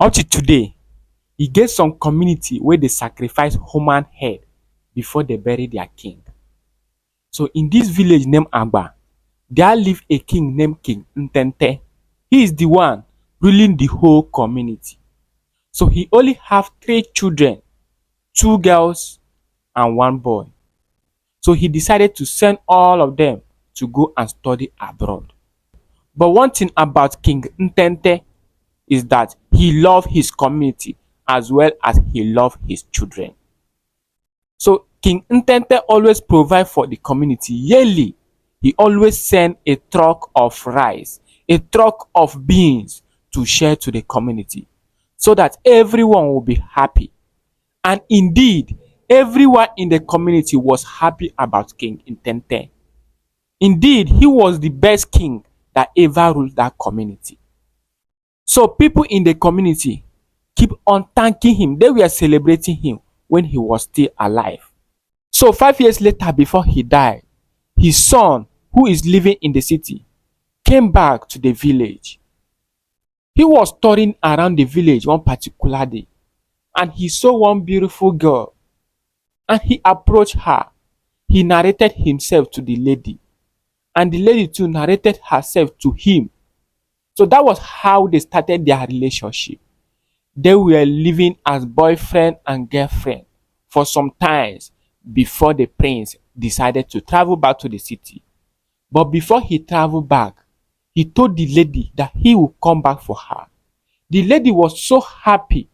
Up to today, e get some community where they sacrifice human head before they bury their king. So in this village named Agba, there live a king named King Ntente. He is the one ruling the whole community. So he only have 3 children, 2 girls and 1 boy. So he decided to send all of them to go and study abroad. But one thing about King Ntente is that he loved his community as well as he loved his children. So King Ntente always provide for the community yearly. He always send a truck of rice, a truck of beans to share to the community so that everyone will be happy. And indeed, everyone in the community was happy about King Ntente. Indeed, he was the best king that ever ruled that community. So people in the community keep on thanking him. They were celebrating him when he was still alive. So 5 years later, before he died, his son, who is living in the city, came back to the village. He was touring around the village one particular day, and he saw one beautiful girl, and he approached her. He narrated himself to the lady, and the lady too narrated herself to him. So that was how they started their relationship. They were living as boyfriend and girlfriend for some times before the prince decided to travel back to the city. But before he traveled back, he told the lady that he would come back for her. The lady was so happy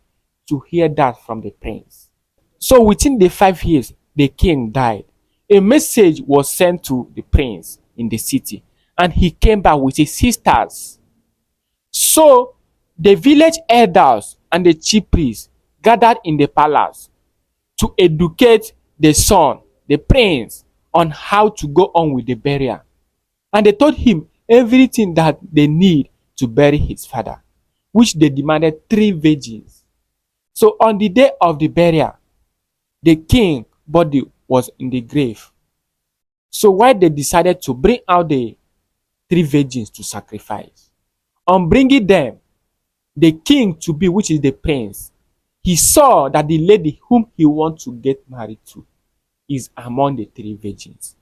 to hear that from the prince. So within the 5 years, the king died. A message was sent to the prince in the city, and he came back with his sisters. So the village elders and the chief priests gathered in the palace to educate the son, the prince, on how to go on with the burial. And they told him everything that they need to bury his father, which they demanded 3 virgins. So on the day of the burial, the king's body was in the grave. So why they decided to bring out the 3 virgins to sacrifice? On bringing them, the king to be, which is the prince, he saw that the lady whom he wants to get married to is among the 3 virgins.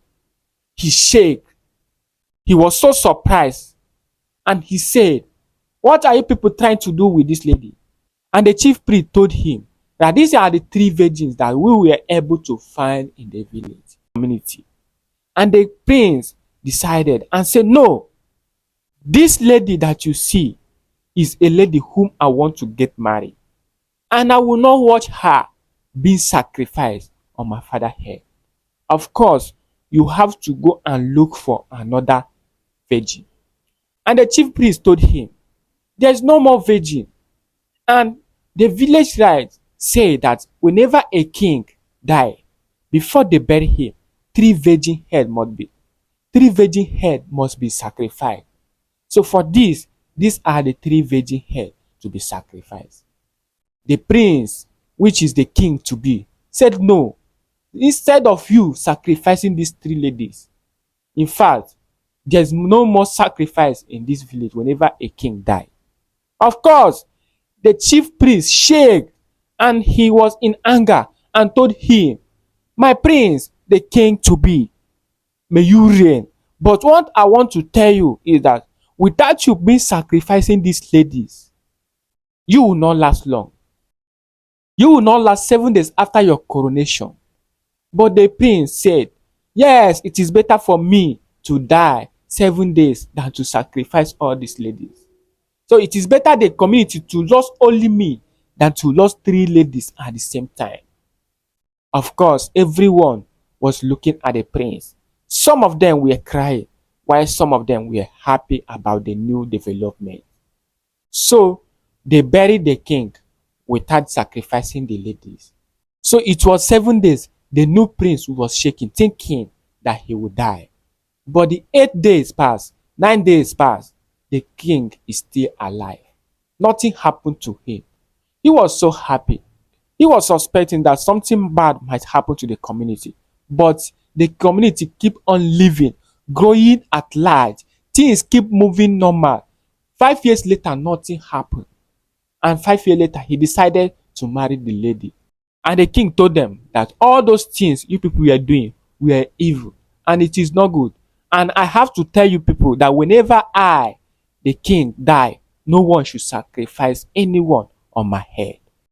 He shook. He was so surprised, and he said, "What are you people trying to do with this lady?" And the chief priest told him that these are the 3 virgins that we were able to find in the village community. And the prince decided and said, "No, this lady that you see is a lady whom I want to get married, and I will not watch her being sacrificed on my father's head. Of course, you have to go and look for another virgin." And the chief priest told him, "There's no more virgin." And the village rites say that whenever a king die, before they bury him, 3 virgin head must be sacrificed. So for this, these are the 3 virgin head to be sacrificed. The prince, which is the king to be, said, "No, instead of you sacrificing these 3 ladies, in fact, there's no more sacrifice in this village whenever a king dies." Of course, the chief priest shook, and he was in anger and told him, "My prince, the king to be, may you reign. But what I want to tell you is that without you being sacrificing these ladies, you will not last long. You will not last 7 days after your coronation." But the prince said, "Yes, it is better for me to die 7 days than to sacrifice all these ladies. So it is better the community to lose only me than to lose 3 ladies at the same time." Of course, everyone was looking at the prince. Some of them were crying, while some of them were happy about the new development. So they buried the king without sacrificing the ladies. So it was 7 days. The new prince was shaking, thinking that he would die. But the 8 days passed, 9 days passed. The king is still alive. Nothing happened to him. He was so happy. He was suspecting that something bad might happen to the community. But the community keep on living, growing at large. Things keep moving normal. 5 years later, nothing happened. And 5 years later, he decided to marry the lady. And the king told them that all those things you people were doing were evil and it is not good. And I have to tell you people that whenever I, the king, die, no one should sacrifice anyone on my head.